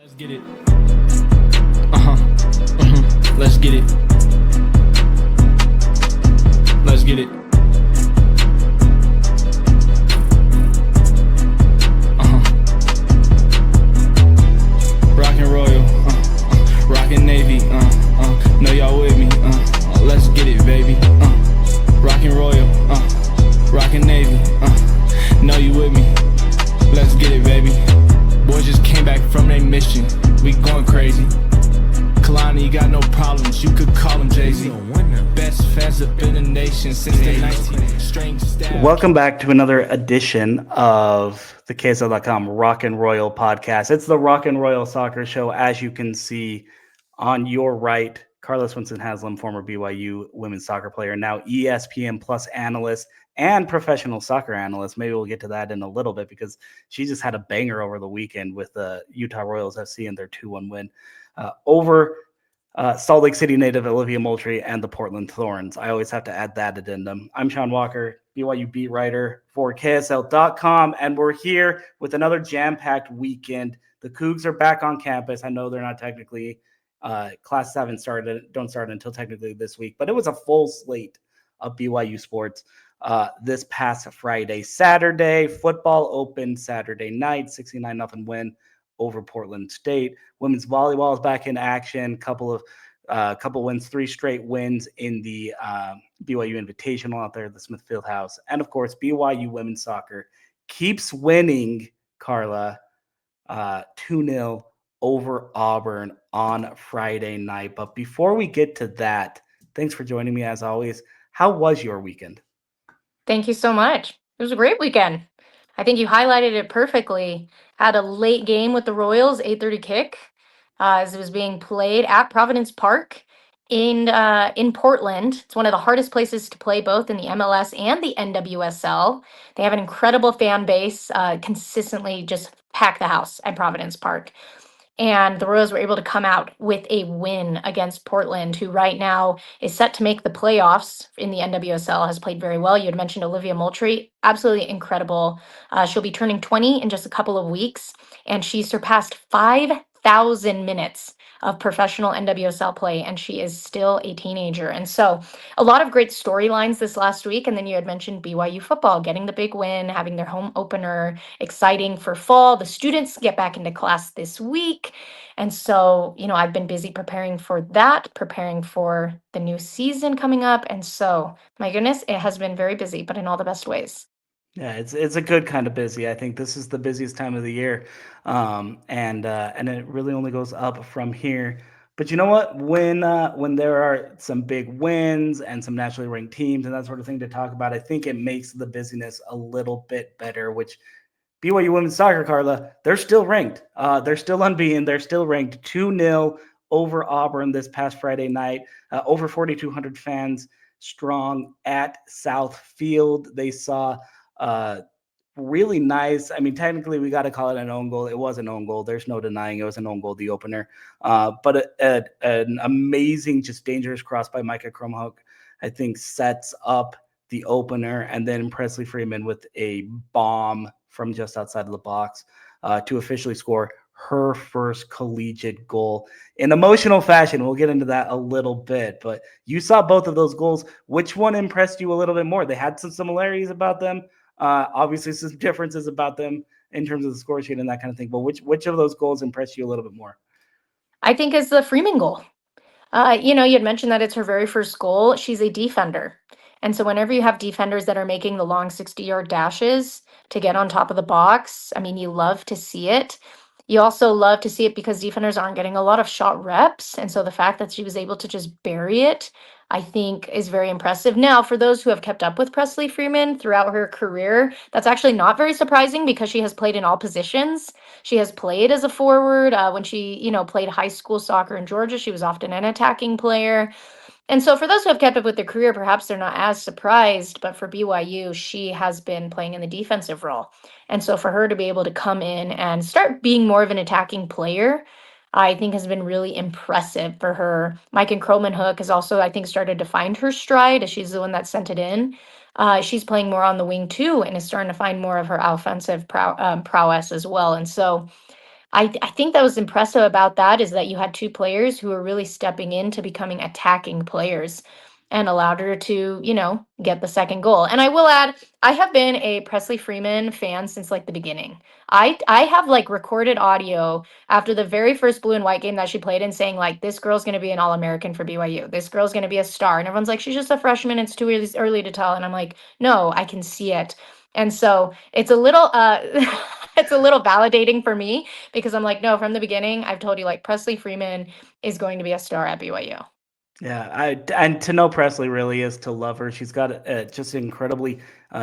Let's get it. Let's get it. Let's get it. Rockin' Royal, rockin' Navy, know y'all with me, let's get it, baby, rockin' Royal, rockin' Navy, know you with me, let's get it, baby. Boys just came back from their mission, we going crazy. Kalani got no problems, you could call him Jay-Z. Best fans up in the nation since the 19th. Strange staff. Welcome back to another edition of the KSL.com Rock and Royal podcast. It's the Rock and Royal Soccer Show. As you can see on your right, Carla Swensen-Haslem, former BYU women's soccer player, now ESPN Plus analyst and professional soccer analyst. Maybe we'll get to that in a little bit because she just had a banger over the weekend with the Utah Royals FC and their 2-1 win over Salt Lake City native Olivia Moultrie and the Portland Thorns. I always have to add that addendum. I'm Sean Walker, BYU beat writer for KSL.com, and we're here with another jam-packed weekend. The Cougs are back on campus. I know they're not technically classes don't start until technically this week, but it was a full slate of BYU sports this past Friday. Saturday, football opened Saturday night, 69-0 win over Portland State. Women's volleyball is back in action. Couple wins, 3 straight wins in the BYU Invitational out there at the Smith Fieldhouse. And of course, BYU women's soccer keeps winning, Carla, 2-0 over Auburn on Friday night. But before we get to that, thanks for joining me as always. How was your weekend? Thank you so much. It was a great weekend. I think you highlighted it perfectly. Had a late game with the Royals, 8:30 kick, as it was being played at Providence Park in Portland. It's one of the hardest places to play, both in the MLS and the NWSL. They have an incredible fan base, consistently just pack the house at Providence Park. And the Royals were able to come out with a win against Portland, who right now is set to make the playoffs in the NWSL, has played very well. You had mentioned Olivia Moultrie, absolutely incredible. She'll be turning 20 in just a couple of weeks, and she surpassed 5,000 minutes of professional NWSL play, and she is still a teenager. And so a lot of great storylines this last week. And then you had mentioned BYU football getting the big win, having their home opener, exciting for fall. The students get back into class this week. And so, I've been busy preparing for that, preparing for the new season coming up. And so, my goodness, it has been very busy, but in all the best ways. Yeah, it's a good kind of busy. I think this is the busiest time of the year, and it really only goes up from here. But you know what? When there are some big wins and some nationally ranked teams and that sort of thing to talk about, I think it makes the busyness a little bit better. Which BYU women's soccer, Carla, they're still ranked. They're still unbeaten. They're still ranked 2-0 over Auburn this past Friday night. Over 4,200 fans strong at South Field. They saw really nice. I mean, technically, we got to call it an own goal. It was an own goal. There's no denying it was an own goal, the opener. But an amazing, just dangerous cross by Micah Kromhoek, I think, sets up the opener. And then Presley Freeman with a bomb from just outside of the box to officially score her first collegiate goal in emotional fashion. We'll get into that a little bit, but you saw both of those goals. Which one impressed you a little bit more? They had some similarities about them. Obviously some differences about them in terms of the score sheet and that kind of thing. But which of those goals impressed you a little bit more? I think it's the Freeman goal. You had mentioned that it's her very first goal. She's a defender. And so whenever you have defenders that are making the long 60-yard dashes to get on top of the box, I mean, you love to see it. You also love to see it because defenders aren't getting a lot of shot reps. And so the fact that she was able to just bury it, I think, is very impressive. Now, for those who have kept up with Presley Freeman throughout her career, that's actually not very surprising because she has played in all positions. She has played as a forward. When she, played high school soccer in Georgia, she was often an attacking player. And so for those who have kept up with their career, perhaps they're not as surprised, but for BYU, she has been playing in the defensive role. And so for her to be able to come in and start being more of an attacking player, I think has been really impressive for her. Micah Kromhoek has also, I think, started to find her stride as she's the one that sent it in. She's playing more on the wing too and is starting to find more of her offensive prowess as well. And so I think that was impressive about that is that you had two players who were really stepping into becoming attacking players and allowed her to, get the second goal. And I will add, I have been a Presley Freeman fan since like the beginning. I have like recorded audio after the very first blue and white game that she played in saying like this girl's going to be an All-American for BYU. This girl's going to be a star. And everyone's like she's just a freshman, it's too early to tell. And I'm like, "No, I can see it." And so it's a little it's a little validating for me because I'm like, no, from the beginning, I've told you like Presley Freeman is going to be a star at BYU. Yeah, and to know Presley really is to love her. She's got just incredibly,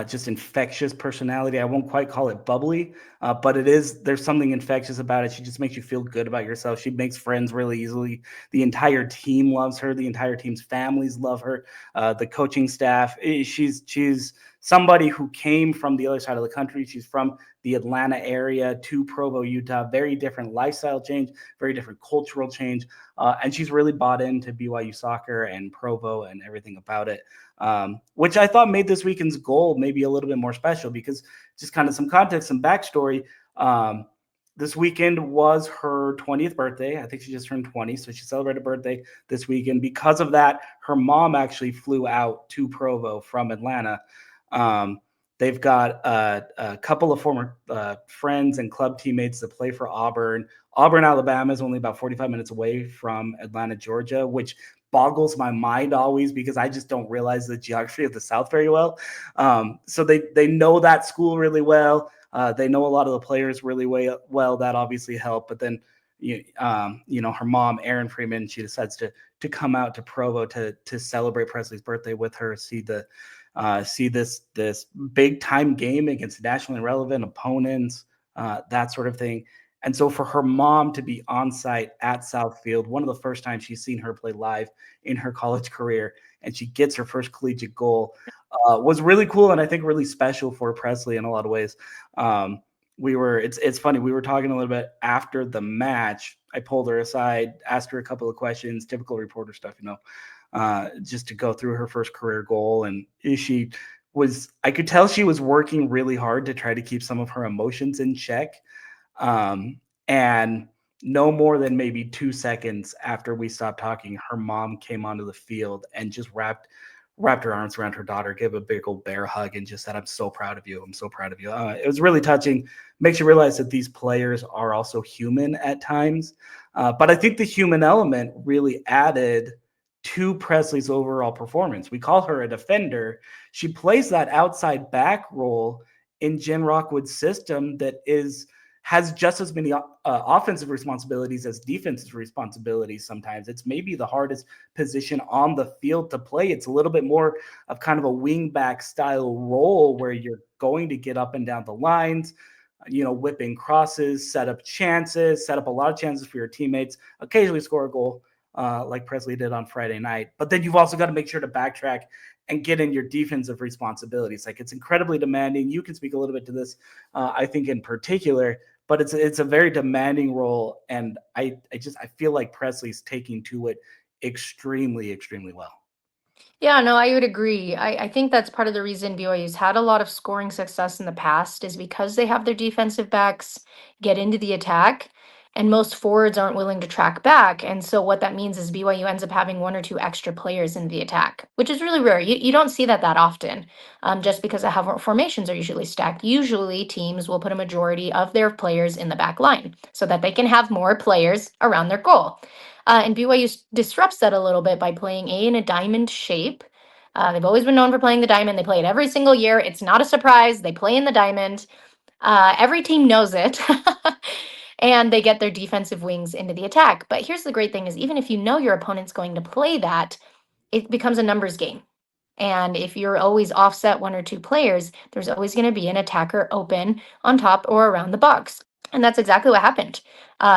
just infectious personality. I won't quite call it bubbly, but it is. There's something infectious about it. She just makes you feel good about yourself. She makes friends really easily. The entire team loves her. The entire team's families love her. The coaching staff. She's somebody who came from the other side of the country. She's from the Atlanta area to Provo, Utah. Very different lifestyle change. Very different cultural change. And she's really bought into BYU soccer and Provo and everything about it, which I thought made this weekend's goal maybe a little bit more special because just kind of some context, some backstory. This weekend was her 20th birthday. I think she just turned 20, so she celebrated birthday this weekend. Because of that, her mom actually flew out to Provo from Atlanta. They've got a couple of former friends and club teammates that play for Auburn. Auburn, Alabama is only about 45 minutes away from Atlanta, Georgia, which boggles my mind always because I just don't realize the geography of the South very well. So they know that school really well. They know a lot of the players really well. That obviously helped. But then, her mom, Erin Freeman, she decides to come out to Provo to celebrate Presley's birthday with her, see this big time game against nationally relevant opponents, that sort of thing. And so for her mom to be on site at Southfield, one of the first times she's seen her play live in her college career, and she gets her first collegiate goal, was really cool and I think really special for Presley in a lot of ways. It's funny, we were talking a little bit after the match. I pulled her aside, asked her a couple of questions, typical reporter stuff, just to go through her first career goal. And I could tell she was working really hard to try to keep some of her emotions in check. And no more than maybe 2 seconds after we stopped talking, her mom came onto the field and just wrapped her arms around her daughter, gave a big old bear hug, and just said, "I'm so proud of you. I'm so proud of you." It was really touching. Makes you realize that these players are also human at times. But I think the human element really added to Presley's overall performance. We call her a defender. She plays that outside back role in Jen Rockwood's system that has just as many offensive responsibilities as defensive responsibilities. Sometimes it's maybe the hardest position on the field to play. It's a little bit more of kind of a wing back style role where you're going to get up and down the lines, whipping crosses, set up a lot of chances for your teammates, occasionally score a goal like Presley did on Friday night. But then you've also got to make sure to backtrack and get in your defensive responsibilities. Like, it's incredibly demanding. You can speak a little bit to this, I think in particular, but it's a very demanding role. And I feel like Presley's taking to it extremely, extremely well. Yeah, no, I would agree. I think that's part of the reason BYU's had a lot of scoring success in the past is because they have their defensive backs get into the attack, and most forwards aren't willing to track back. And so what that means is BYU ends up having one or two extra players in the attack, which is really rare. You don't see that often, just because of how formations are usually stacked. Usually teams will put a majority of their players in the back line so that they can have more players around their goal. And BYU disrupts that a little bit by playing in a diamond shape. They've always been known for playing the diamond. They play it every single year. It's not a surprise. They play in the diamond. Every team knows it. And they get their defensive wings into the attack. But here's the great thing is even if you know your opponent's going to play that, it becomes a numbers game. And if you're always offset one or two players, there's always going to be an attacker open on top or around the box. And that's exactly what happened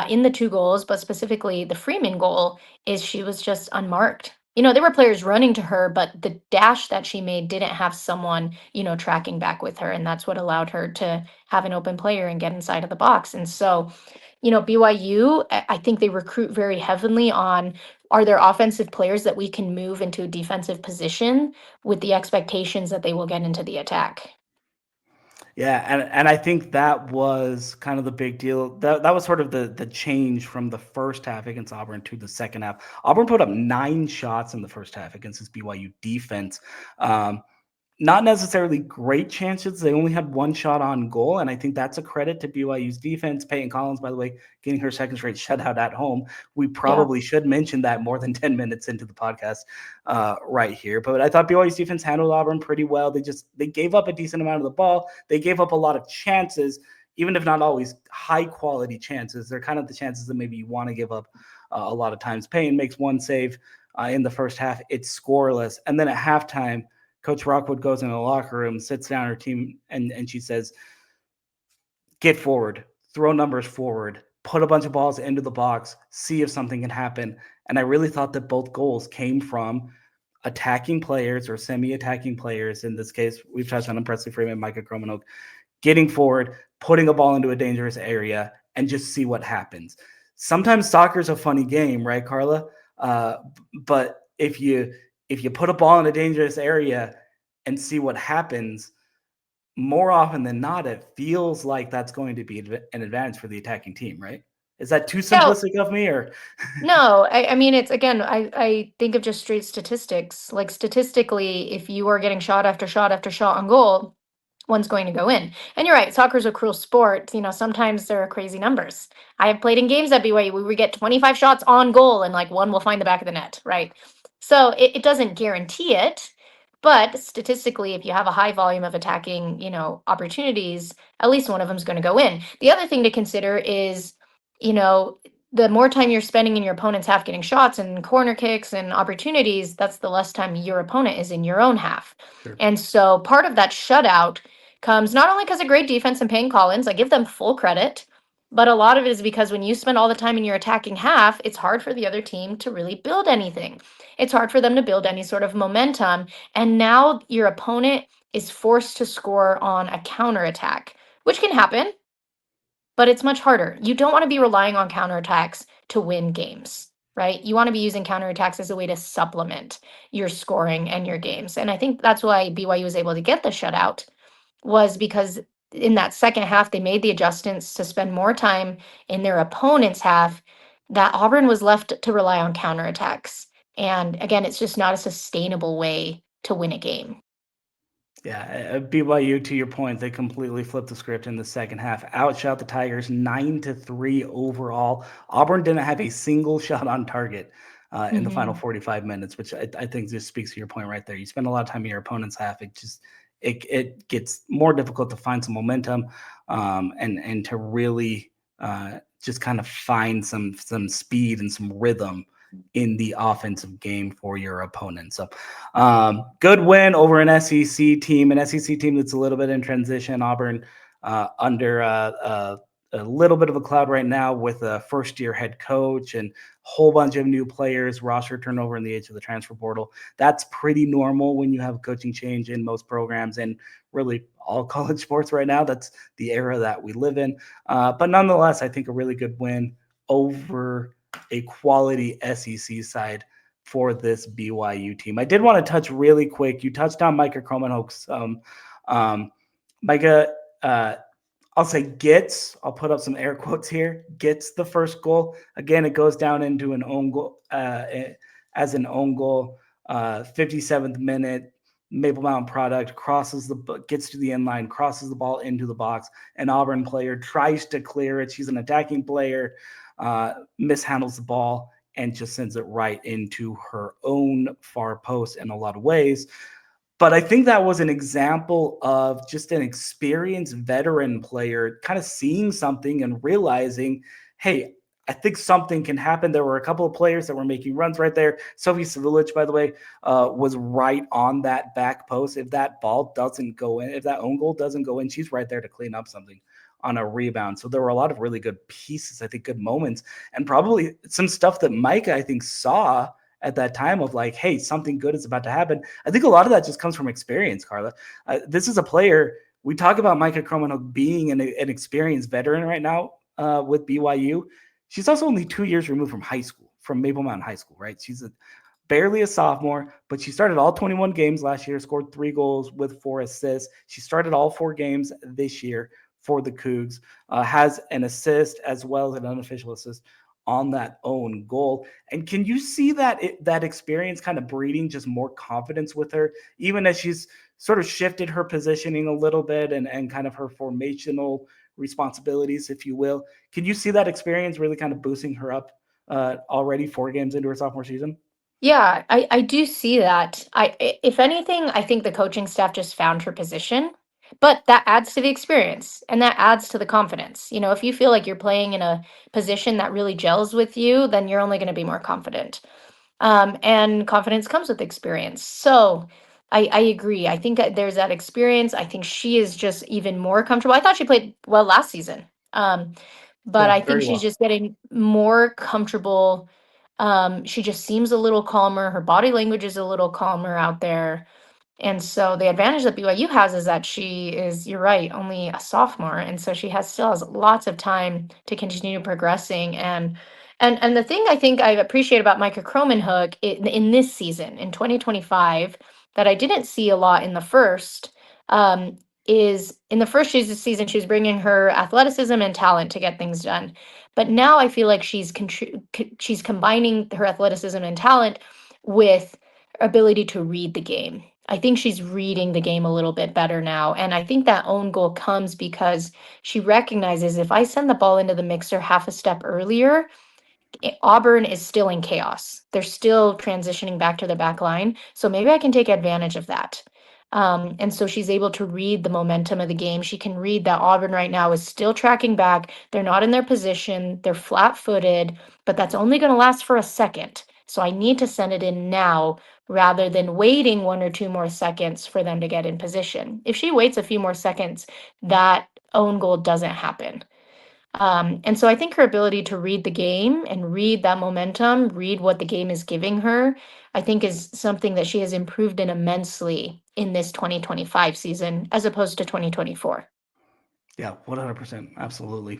in the two goals, but specifically the Freeman goal is she was just unmarked. There were players running to her, but the dash that she made didn't have someone, tracking back with her. And that's what allowed her to have an open player and get inside of the box. And so, BYU, I think they recruit very heavily on, are there offensive players that we can move into a defensive position with the expectations that they will get into the attack? Yeah, and I think that was kind of the big deal. That was sort of the change from the first half against Auburn to the second half. Auburn put up 9 shots in the first half against this BYU defense. Um, Not necessarily great chances. They only had 1 shot on goal, and I think that's a credit to BYU's defense. Peyton Collins, by the way, getting her second straight shutout at home. We Yeah. probably should mention that more than 10 minutes into the podcast right here. But I thought BYU's defense handled Auburn pretty well. They gave up a decent amount of the ball. They gave up a lot of chances, even if not always high quality chances. They're kind of the chances that maybe you want to give up a lot of times. Payne makes 1 save in the first half. It's scoreless. And then at halftime, Coach Rockwood goes in the locker room, sits down her team, and she says, get forward, throw numbers forward, put a bunch of balls into the box, see if something can happen. And I really thought that both goals came from attacking players or semi-attacking players. In this case, we've touched on Presley Freeman, Micah Kromanoke, getting forward, putting a ball into a dangerous area, and just see what happens. Sometimes soccer's a funny game, right, Carla? But if you put a ball in a dangerous area and see what happens, more often than not, it feels like that's going to be an advantage for the attacking team, right? Is that too No, simplistic of me, or? no, I mean, it's again, I think of just straight statistics. Like statistically, if you are getting shot after shot after shot on goal, one's going to go in. And you're right, soccer's a cruel sport. You know, sometimes there are crazy numbers. I have played in games at BYU where we get 25 shots on goal and like one will find the back of the net, right? So it doesn't guarantee it. But statistically, if you have a high volume of attacking, opportunities, at least one of them's going to go in. The other thing to consider is, you know, the more time you're spending in your opponent's half getting shots and corner kicks and opportunities, that's the less time your opponent is in your own half. Sure. And so part of that shutout comes not only because of great defense and Payne Collins, I give them full credit, but a lot of it is because when you spend all the time in your attacking half, it's hard for the other team to really build anything. It's hard for them to build any sort of momentum. And now your opponent is forced to score on a counterattack, which can happen, but it's much harder. You don't want to be relying on counterattacks to win games, right? You want to be using counterattacks as a way to supplement your scoring and your games. And I think that's why BYU was able to get the shutout, was because in that second half, they made the adjustments to spend more time in their opponent's half, that Auburn was left to rely on counterattacks. And again, it's just not a sustainable way to win a game. Yeah, BYU, to your point, they completely flipped the script in the second half. Outshot the Tigers 9-3 overall. Auburn didn't have a single shot on target in the final 45 minutes, which I think just speaks to your point right there. You spend a lot of time in your opponent's half. It gets more difficult to find some momentum and to really just kind of find some speed and some rhythm in the offensive game for your opponent. So good win over an SEC team that's a little bit in transition. Auburn under a little bit of a cloud right now with a first-year head coach and a whole bunch of new players, roster turnover in the age of the transfer portal. That's pretty normal when you have a coaching change in most programs and really all college sports right now. That's the era that we live in. But nonetheless, I think a really good win over a quality SEC side for this BYU team. I did want to touch really quick. You touched on Micah Kromanoke's. Micah, I'll say gets, I'll put up some air quotes here, gets the first goal. Again, it goes down into an own goal, as an own goal, 57th minute. Maple Mountain product gets to the end line, crosses the ball into the box. An Auburn player tries to clear it. She's an attacking player, mishandles the ball, and just sends it right into her own far post in a lot of ways. But I think that was an example of just an experienced veteran player kind of seeing something and realizing, hey, I think something can happen. There were a couple of players that were making runs right there. Sophie Savulich, by the way, was right on that back post. If that ball doesn't go in, if that own goal doesn't go in, she's right there to clean up something on a rebound. So there were a lot of really good pieces, I think good moments, and probably some stuff that Micah, I think, saw at that time of like, hey, something good is about to happen. I think a lot of that just comes from experience, Carla. This is a player, we talk about Micah Kromanoke being an experienced veteran right now with BYU. She's also only 2 years removed from high school, from Maple Mountain High School, right? She's barely a sophomore, but she started all 21 games last year, scored 3 goals with 4 assists. She started all 4 games this year for the Cougs, has an assist as well as an unofficial assist on that own goal. And can you see that experience kind of breeding just more confidence with her, even as she's sort of shifted her positioning a little bit and kind of her formational responsibilities, if you will? Can you see that experience really kind of boosting her up already 4 games into her sophomore season? Yeah, I do see that. If anything, I think the coaching staff just found her position, but that adds to the experience and that adds to the confidence. You know, if you feel like you're playing in a position that really gels with you, then you're only going to be more confident. And confidence comes with experience. So I agree. I think that there's that experience. I think she is just even more comfortable. I thought she played well last season. But Yeah, I think very she's well. just getting more comfortable. She just seems a little calmer. Her body language is a little calmer out there. And so the advantage that BYU has is that she is, you're right, only a sophomore. And so she still has lots of time to continue progressing. And the thing I think I appreciate about Micah Cromanhook in this season, in 2025, that I didn't see a lot in the first, is in the first season, she was bringing her athleticism and talent to get things done. But now I feel like she's combining her athleticism and talent with ability to read the game. I think she's reading the game a little bit better now. And I think that own goal comes because she recognizes if I send the ball into the mixer half a step earlier, Auburn is still in chaos. They're still transitioning back to the back line. So maybe I can take advantage of that. And so she's able to read the momentum of the game. She can read that Auburn right now is still tracking back. They're not in their position. They're flat footed, but that's only going to last for a second. So I need to send it in now rather than waiting 1 or 2 more seconds for them to get in position. If she waits a few more seconds, that own goal doesn't happen. And so I think her ability to read the game and read that momentum, read what the game is giving her, I think is something that she has improved in immensely in this 2025 season as opposed to 2024. Yeah, 100%. Absolutely.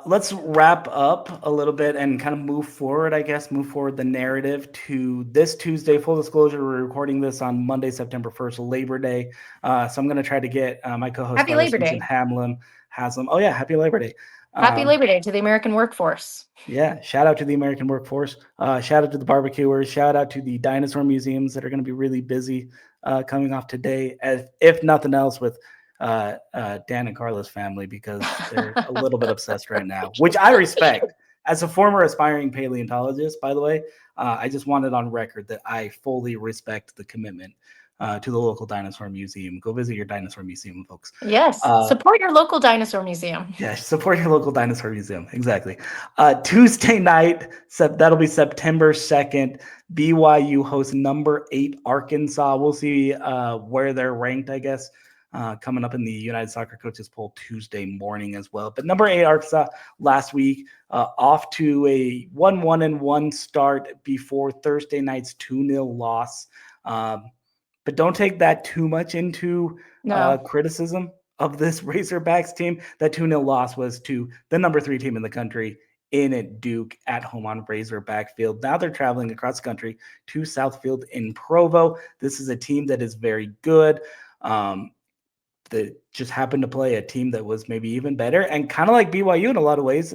Let's wrap up a little bit and kind of move forward, I guess, move forward the narrative to this Tuesday. Full disclosure, we're recording this on Monday, September 1st, Labor Day. So I'm going to try to get my co-host, Happy Carla Labor Day. Swensen-Haslem. Oh, yeah, happy Labor Day. Happy Labor Day to the American workforce. Yeah, shout out to the American workforce. Shout out to the barbecuers. Shout out to the dinosaur museums that are going to be really busy coming off today, if nothing else, with Dan and Carla's family, because they're a little bit obsessed right now, which I respect. As a former aspiring paleontologist, by the way, I just wanted on record that I fully respect the commitment to the local dinosaur museum. Go visit your dinosaur museum, folks. Yes, support your local dinosaur museum. Yeah, support your local dinosaur museum. Exactly. Tuesday night, that'll be September 2nd. BYU hosts number 8 Arkansas. We'll see where they're ranked, I guess, coming up in the United Soccer Coaches poll Tuesday morning as well. But number 8 Arkansas last week, off to a 1-1-1 start before Thursday night's 2-0 loss. But don't take that too much into criticism of this Razorbacks team. That 2-0 loss was to the number 3 team in the country in at Duke at home on Razorback Field. Now they're traveling across the country to Southfield in Provo. This is a team that is very good. That just happened to play a team that was maybe even better, and kind of like BYU in a lot of ways.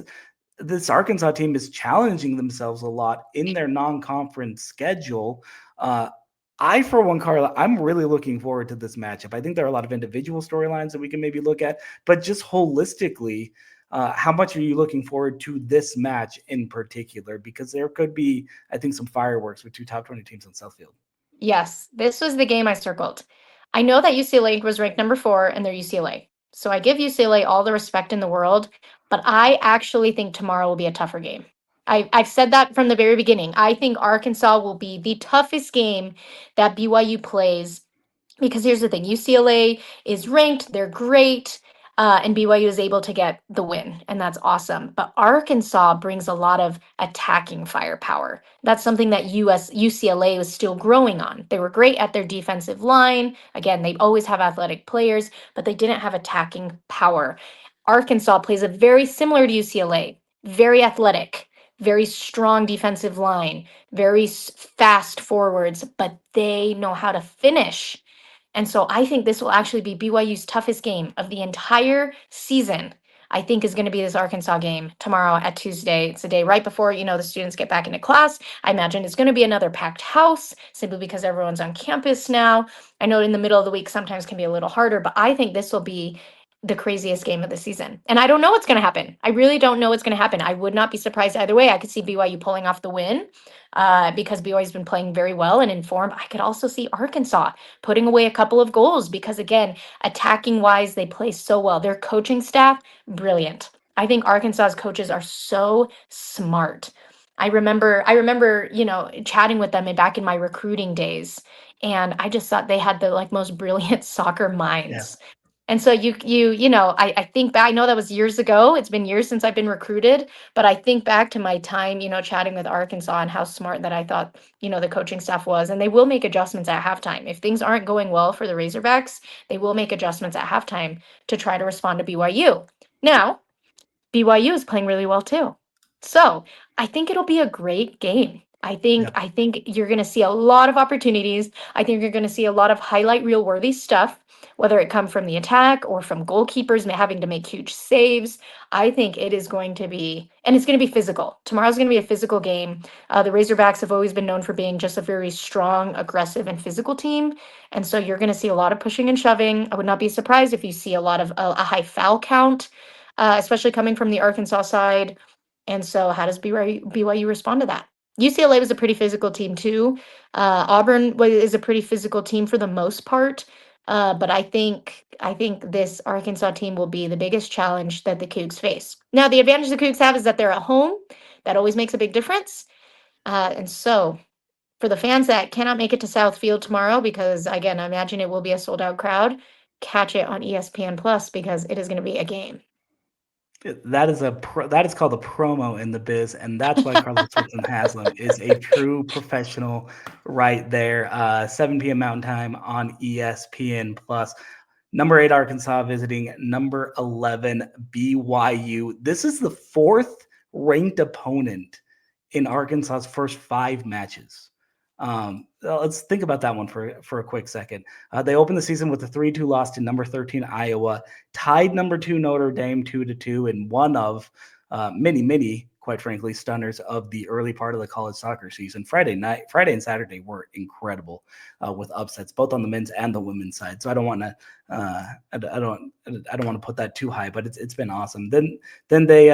This Arkansas team is challenging themselves a lot in their non-conference schedule. For one, Carla, I'm really looking forward to this matchup. I think there are a lot of individual storylines that we can maybe look at, but just holistically, how much are you looking forward to this match in particular? Because there could be, I think, some fireworks with 2 top 20 teams on Southfield. Yes, this was the game I circled. I know that UCLA was ranked number 4 and they're UCLA. So I give UCLA all the respect in the world, but I actually think tomorrow will be a tougher game. I've said that from the very beginning. I think Arkansas will be the toughest game that BYU plays because here's the thing, UCLA is ranked, they're great, and BYU is able to get the win, and that's awesome. But Arkansas brings a lot of attacking firepower. That's something that UCLA was still growing on. They were great at their defensive line. Again, they always have athletic players, but they didn't have attacking power. Arkansas plays a very similar to UCLA, very athletic, very strong defensive line, very fast forwards, but they know how to finish. And so I think this will actually be BYU's toughest game of the entire season. I think is going to be this Arkansas game tomorrow at Tuesday. It's the day right before, the students get back into class. I imagine it's going to be another packed house simply because everyone's on campus now. I know in the middle of the week sometimes can be a little harder, but I think this will be the craziest game of the season. And I don't know what's going to happen. I really don't know what's going to happen. I would not be surprised either way. I could see BYU pulling off the win because BYU's been playing very well and informed. I could also see Arkansas putting away a couple of goals because, again, attacking wise, they play so well. Their coaching staff, brilliant. I think Arkansas's coaches are so smart. I remember, chatting with them back in my recruiting days, and I just thought they had the most brilliant soccer minds. And so I think back, I know that was years ago. It's been years since I've been recruited, but I think back to my time, chatting with Arkansas and how smart that I thought, the coaching staff was. And they will make adjustments at halftime. If things aren't going well for the Razorbacks, they will make adjustments at halftime to try to respond to BYU. Now, BYU is playing really well too. So I think it'll be a great game. I think you're going to see a lot of opportunities. I think you're going to see a lot of highlight reel worthy stuff, whether it come from the attack or from goalkeepers having to make huge saves. I think it is going to be, and it's going to be physical. Tomorrow's going to be a physical game. The Razorbacks have always been known for being just a very strong, aggressive, and physical team. And so you're going to see a lot of pushing and shoving. I would not be surprised if you see a lot of a high foul count, especially coming from the Arkansas side. And so how does BYU respond to that? UCLA was a pretty physical team too. Auburn is a pretty physical team for the most part. But I think this Arkansas team will be the biggest challenge that the Cougs face. Now, the advantage the Cougs have is that they're at home. That always makes a big difference. And so for the fans that cannot make it to South Field tomorrow, because again, I imagine it will be a sold out crowd, catch it on ESPN Plus because it is going to be a game. That is that is called a promo in the biz, and that's why Carla Swensen-Haslem is a true professional right there. 7 p.m. Mountain Time on ESPN Plus. Number 8 Arkansas visiting number 11 BYU. This is the 4th ranked opponent in Arkansas's first 5 matches. Let's think about that one for a quick second. They opened the season with a 3-2 loss to number 13 Iowa, tied number 2 Notre Dame 2-2, and one of many, quite frankly, stunners of the early part of the college soccer season. Friday and Saturday were incredible with upsets, both on the men's and the women's side. So I don't want to put that too high, but it's been awesome. Then they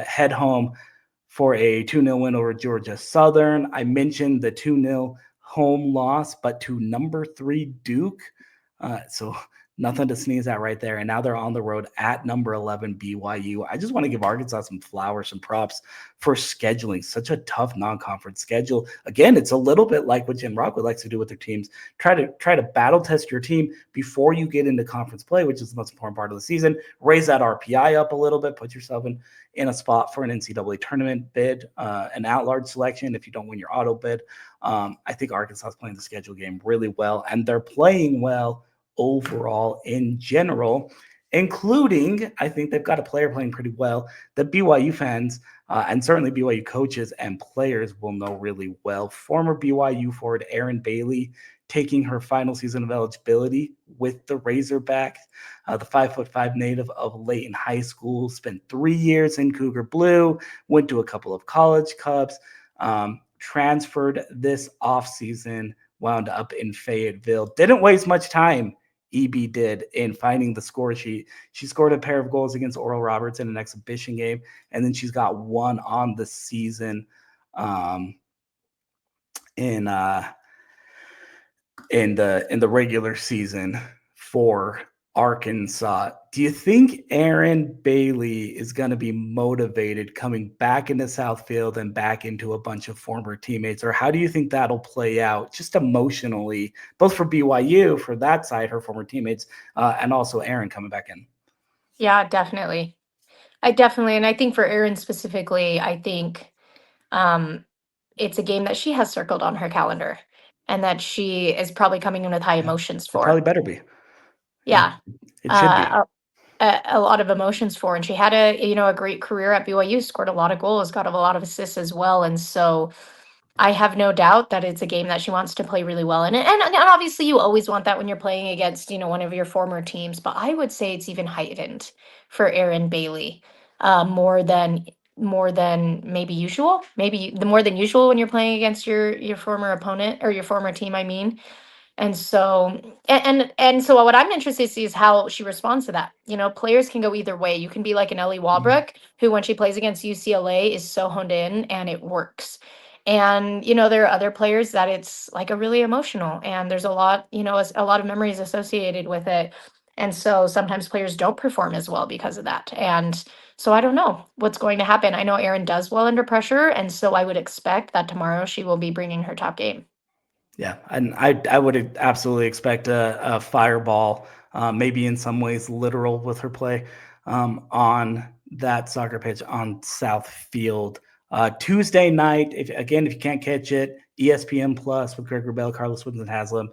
head home for a 2-0 win over Georgia Southern. I mentioned the 2-0 home loss, but to number 3 Duke. So nothing to sneeze at right there. And now they're on the road at number 11 BYU. I just want to give Arkansas some flowers, some props for scheduling such a tough non-conference schedule. Again, it's a little bit like what Jim Rockwood likes to do with their teams. Try to battle test your team before you get into conference play, which is the most important part of the season. Raise that RPI up a little bit. Put yourself in a spot for an NCAA tournament bid, an at-large selection if you don't win your auto bid. I think Arkansas is playing the schedule game really well, and they're playing well overall in general, including, I think they've got a player playing pretty well that BYU fans and certainly BYU coaches and players will know really well. Former BYU forward Erin Bailey taking her final season of eligibility with the Razorbacks, the 5'5" native of Layton High School, spent 3 years in Cougar Blue, went to a couple of college Cubs, transferred this offseason, wound up in Fayetteville. Didn't waste much time, EB did, in finding the score sheet. She scored a pair of goals against Oral Roberts in an exhibition game, and then she's got one on the season in the regular season for Arkansas. Do you think Erin Bailey is going to be motivated coming back into Southfield and back into a bunch of former teammates? Or how do you think that'll play out just emotionally, both for BYU, for that side, her former teammates, and also Erin coming back in? Yeah, definitely. And I think for Erin specifically, I think it's a game that she has circled on her calendar and that she is probably coming in with high emotions for. It probably better be. Yeah. It should be. a lot of emotions for. And she had a great career at BYU, scored a lot of goals, got a lot of assists as well. And so I have no doubt that it's a game that she wants to play really well in. And obviously you always want that when you're playing against, one of your former teams, but I would say it's even heightened for Erin Bailey, more than maybe usual. Maybe the more than usual when you're playing against your former opponent or your former team, I mean. And so, and so what I'm interested to see is how she responds to that. Players can go either way. You can be like an Ellie Walbrook, who when she plays against UCLA is so honed in and it works. And there are other players that it's like a really emotional, and there's a lot, a lot of memories associated with it. And so sometimes players don't perform as well because of that. And so I don't know what's going to happen. I know Erin does well under pressure, and so I would expect that tomorrow she will be bringing her top game. Yeah, and I would absolutely expect a fireball, maybe in some ways literal with her play on that soccer pitch on South Field. Tuesday night, if you can't catch it, ESPN Plus with Greg Wrubell, Carla Swensen-Haslem,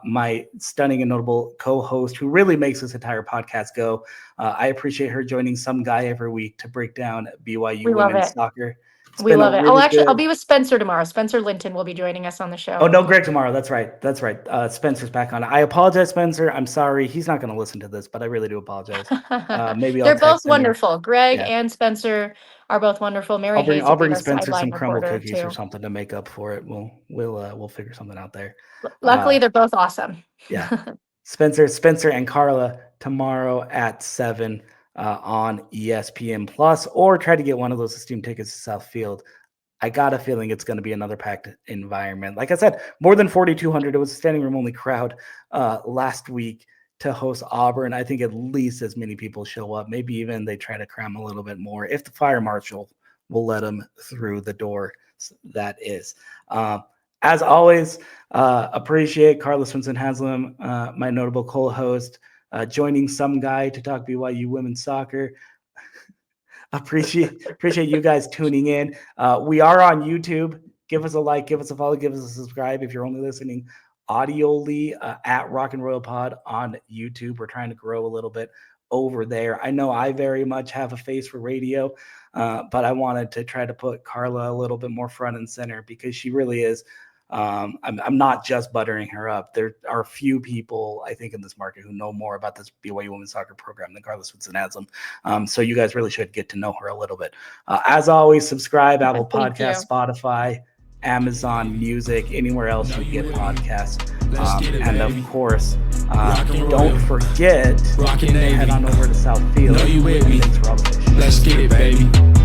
my stunning and notable co-host who really makes this entire podcast go. I appreciate her joining some guy every week to break down BYU women's soccer. We love it. I'll be with Spencer tomorrow. Spencer Linton will be joining us on the show. Oh, no, Greg tomorrow. That's right. Spencer's back on. I apologize, Spencer. I'm sorry. He's not going to listen to this, but I really do apologize. Maybe they're both wonderful. Greg and Spencer are both wonderful. I'll bring Spencer some crumble cookies or something to make up for it. We'll figure something out there. Luckily, they're both awesome. Yeah. Spencer and Carla tomorrow at 7 on ESPN Plus, or try to get one of those esteemed tickets to South Field. I got a feeling it's going to be another packed environment. Like I said, more than 4,200. It was a standing room only crowd last week to host Auburn. I think at least as many people show up. Maybe even they try to cram a little bit more if the fire marshal will let them through the door. That is. As always, appreciate Carla Swensen-Haslem, my notable co-host, joining some guy to talk BYU women's soccer. Appreciate you guys tuning in. We are on YouTube. Give us a like, give us a follow, give us a subscribe. If you're only listening audioly, at Rock and Royal Pod on YouTube. We're trying to grow a little bit over there. I know I very much have a face for radio, but I wanted to try to put Carla a little bit more front and center because she really is. I'm not just buttering her up. There are few people, I think, in this market who know more about this BYU women's soccer program than Carla Swensen-Haslem. So you guys really should get to know her a little bit. As always, subscribe, Apple Podcasts, Spotify, Amazon Music, anywhere else you get podcasts. And of course, don't forget to head on over to South Field. Know you with me. Thanks for all the fish. Let's get it, baby.